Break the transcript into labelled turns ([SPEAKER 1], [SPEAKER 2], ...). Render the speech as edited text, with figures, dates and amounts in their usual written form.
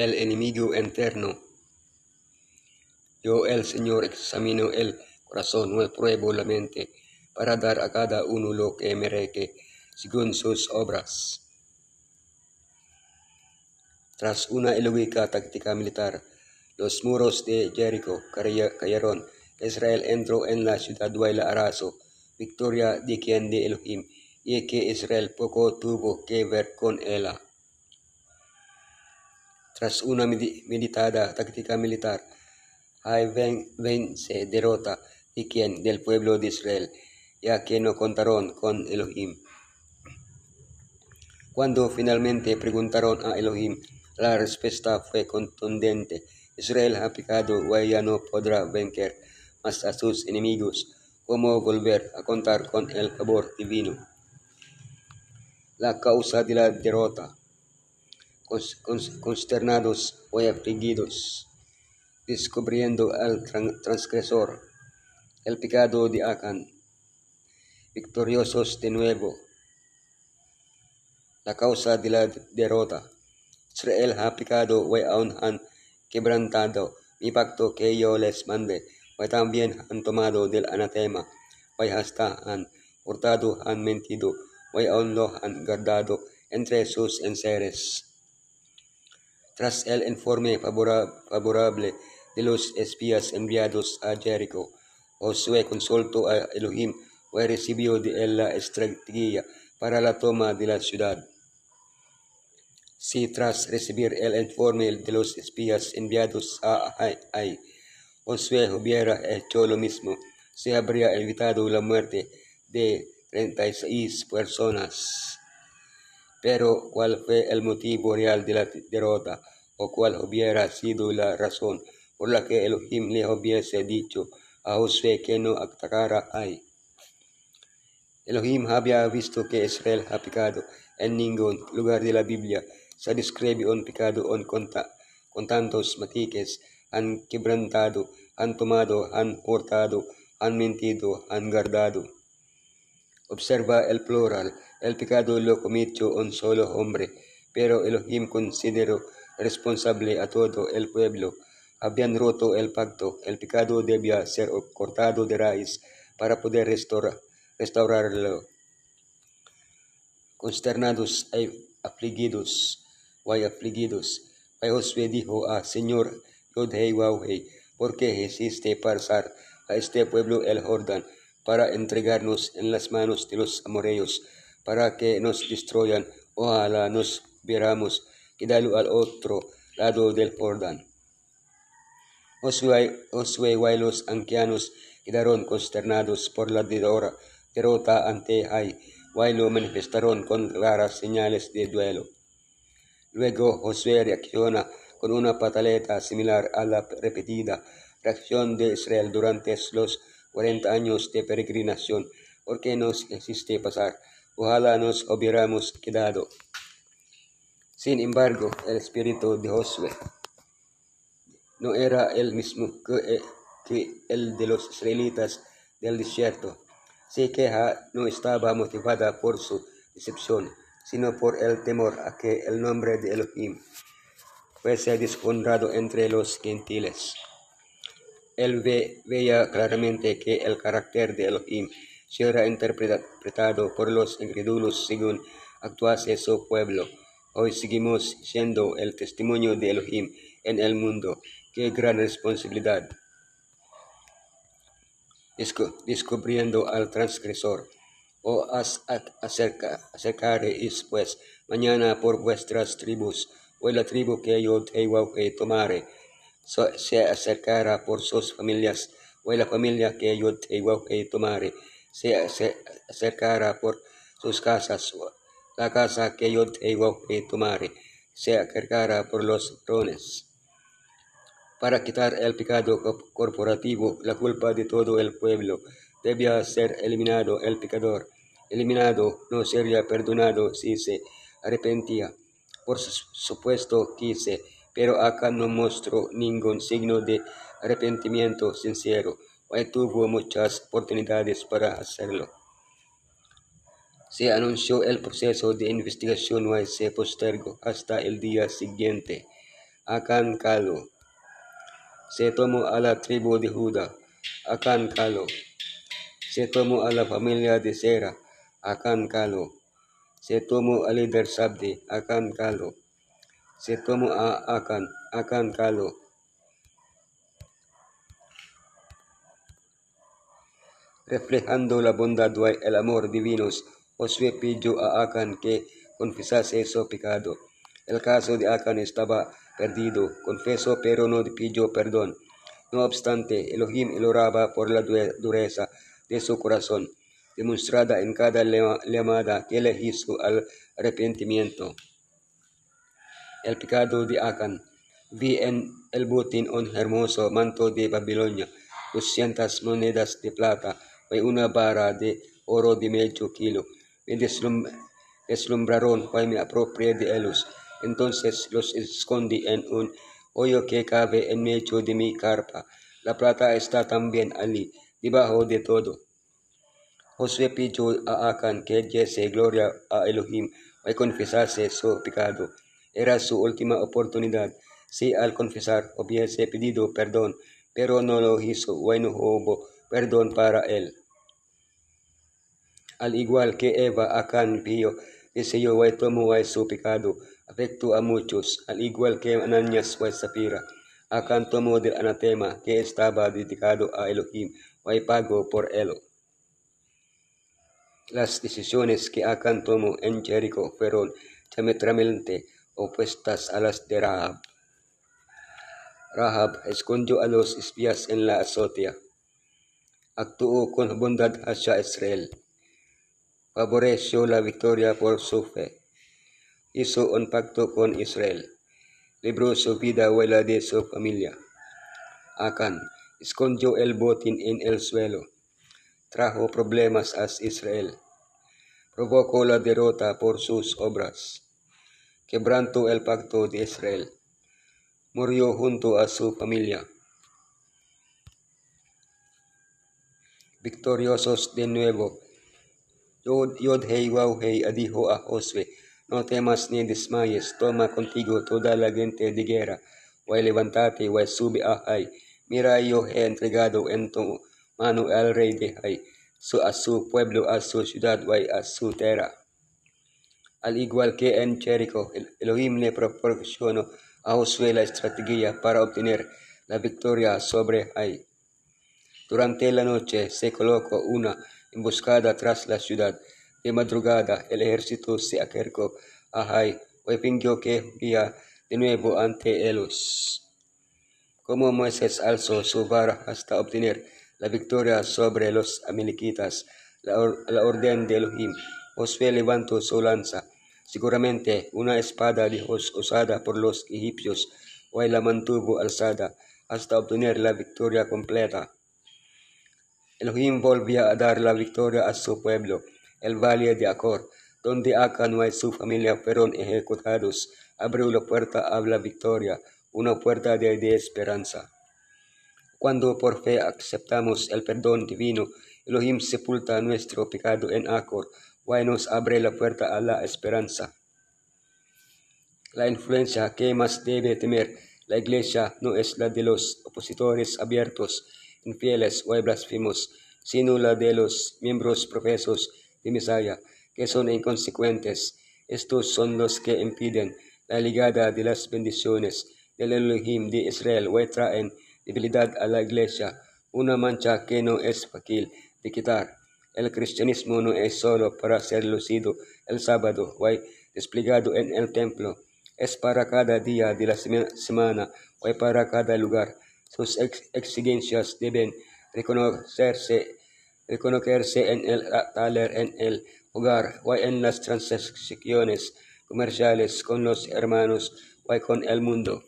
[SPEAKER 1] el enemigo interno. Yo, el Señor, examino el corazón, no pruebo la mente, para dar a cada uno lo que merece, según sus obras. Tras una ilógica táctica militar, los muros de Jericó cayeron. Israel entró en la ciudad Duela Arazo, victoria de quien de Elohim, y que Israel poco tuvo que ver con ella. Tras una meditada táctica militar, hay vence derrota de quien del pueblo de Israel, ya que no contaron con Elohim. Cuando finalmente preguntaron a Elohim, la respuesta fue contundente. Israel ha pecado y ya no podrá vencer más a sus enemigos. ¿Cómo volver a contar con el favor divino? La causa de la derrota. Consternados y afligidos, descubriendo al transgresor, el pecado de Acán, victoriosos de nuevo. La causa de la derrota. Israel ha pecado y aún han quebrantado mi pacto que yo les mandé, y también han tomado del anatema, y hasta han hurtado, han mentido, y aún lo han guardado entre sus enseres. Tras el informe favorable de los espías enviados a Jericó, Josué consultó a Elohim y recibió de él la estrategia para la toma de la ciudad. Si tras recibir el informe de los espías enviados a Ai, Josué hubiera hecho lo mismo, se habría evitado la muerte de 36 personas. Pero ¿cuál fue el motivo real de la derrota? ¿O cuál hubiera sido la razón por la que Elohim le hubiese dicho a Josué que no atacara a Ai? Elohim había visto que Israel ha pecado. En ningún lugar de la Biblia se describe un pecado con tantos matices. Han quebrantado, han tomado, han hurtado, han mentido, han guardado. Observa el plural. El pecado lo cometió un solo hombre, pero Elohim consideró responsable a todo el pueblo. Habían roto el pacto. El pecado debía ser cortado de raíz para poder restaurarlo. Consternados y afligidos, Josué dijo a Señor Yod-Heh-Waw-Heh, ¿por qué hiciste pasar a este pueblo el Jordán para entregarnos en las manos de los amorreos, para que nos destruyan? Ojalá nos hubiéramos quedado al otro lado del Jordán. Josué y los ancianos quedaron consternados por la derrota ante Ai, y lo manifestaron con claras señales de duelo. Luego Josué reacciona con una pataleta similar a la repetida reacción de Israel durante los 40 años de peregrinación. ¿Por qué nos hiciste pasar? Ojalá nos hubiéramos quedado. Sin embargo, el espíritu de Josué no era el mismo que el de los israelitas del desierto. Su queja no estaba motivada por su decepción, sino por el temor a que el nombre de Elohim fuese deshonrado entre los gentiles. Él veía claramente que el carácter de Elohim será interpretado por los incrédulos según actuase su pueblo. Hoy seguimos siendo el testimonio de Elohim en el mundo. ¡Qué gran responsabilidad! Descubriendo al transgresor. Os acercaréis pues mañana por vuestras tribus, o la tribu que Yod-Heh-Waw-Heh tomare se acercará por sus familias, o la familia que Yod-Heh-Waw-Heh tomare se acercará por sus casas, la casa que Yod-Heh-Waw-Heh tomare se acercará por los varones. Para quitar el pecado corporativo, la culpa de todo el pueblo, debía ser eliminado el pecador. Eliminado, no sería perdonado si se arrepentía. Por supuesto quise, pero acá no mostró ningún signo de arrepentimiento sincero, y tuvo muchas oportunidades para hacerlo. Se anunció el proceso de investigación y se postergó hasta el día siguiente. akan Calo. Se tomó a la tribu de Judá, akan Calo. Se tomó a la familia de Sera, akan Calo. Se tomó al líder Sabdi, akan Calo. Se tomó a Akan, akan Calo. Reflejando la bondad y el amor divinos, Josué pidió a Acán que confesase su pecado. El caso de Acán estaba perdido, confesó pero no pidió perdón. No obstante, Elohim oraba por la dureza de su corazón, demostrada en cada llamada que le hizo al arrepentimiento. El pecado de Acán. Vi en el botín un hermoso manto de Babilonia, 200 monedas de plata y una vara de oro de medio kilo. Me deslumbraron y me apropié de ellos. Entonces los escondí en un hoyo que cabe en medio de mi carpa. La plata está también allí, debajo de todo. Josué pidió a Acán que diese gloria a Elohim y confesase su pecado. Era su última oportunidad. Si al confesar hubiese pedido perdón, pero no lo hizo, y no hubo perdón para él. Al igual que Eva, Acán vio, deseó y tomó su pecado, afectó a muchos, al igual que Ananías y Zafira. Acán tomó del anatema que estaba dedicado a Elohim y pagó por él. Las decisiones que Acán tomó en Jericó fueron diametralmente opuestas a las de Rahab. Rahab escondió a los espías en la azotea. Actuó con bondad hacia Israel. Favoreció la victoria por su fe. Hizo un pacto con Israel. Libró su vida y la de su familia. Acán escondió el botín en el suelo. Trajo problemas a Israel. Provocó la derrota por sus obras. Quebrantó el pacto de Israel. Murió junto a su familia. Victoriosos de nuevo. Yod-Hei Waw-Hei dijo a Josué: no temas ni desmayes, toma contigo toda la gente de guerra, y levántate y sube a Hai. Mira, yo he entregado en tu mano al rey de Hai, a su pueblo, a su ciudad y a su tierra. Al igual que en Jericó, Elohim le proporcionó a Josué la estrategia para obtener la victoria sobre Hai. Durante la noche se colocó una emboscada tras la ciudad. De madrugada el ejército se acercó a Hai y fingió que huía de nuevo ante ellos. Como Moisés alzó su vara hasta obtener la victoria sobre los amalequitas, la orden de Elohim, Josué levantó su lanza, seguramente una espada de Dios usada por los egipcios, y la mantuvo alzada hasta obtener la victoria completa. Elohim volvió a dar la victoria a su pueblo. El valle de Acor, donde Acán y su familia fueron ejecutados, abrió la puerta a la victoria, una puerta de esperanza. Cuando por fe aceptamos el perdón divino, Elohim sepulta nuestro pecado en Acor y nos abre la puerta a la esperanza. La influencia que más debe temer la iglesia no es la de los opositores abiertos, infieles o blasfemos, sino la de los miembros profesos de Mesías, que son inconsecuentes. Estos son los que impiden la llegada de las bendiciones del Elohim de Israel y traen debilidad a la iglesia, una mancha que no es fácil de quitar. El cristianismo no es solo para ser lucido el sábado y desplegado en el templo, es para cada día de la semana y para cada lugar. Sus exigencias deben reconocerse en el taller, en el hogar y en las transacciones comerciales con los hermanos y con el mundo.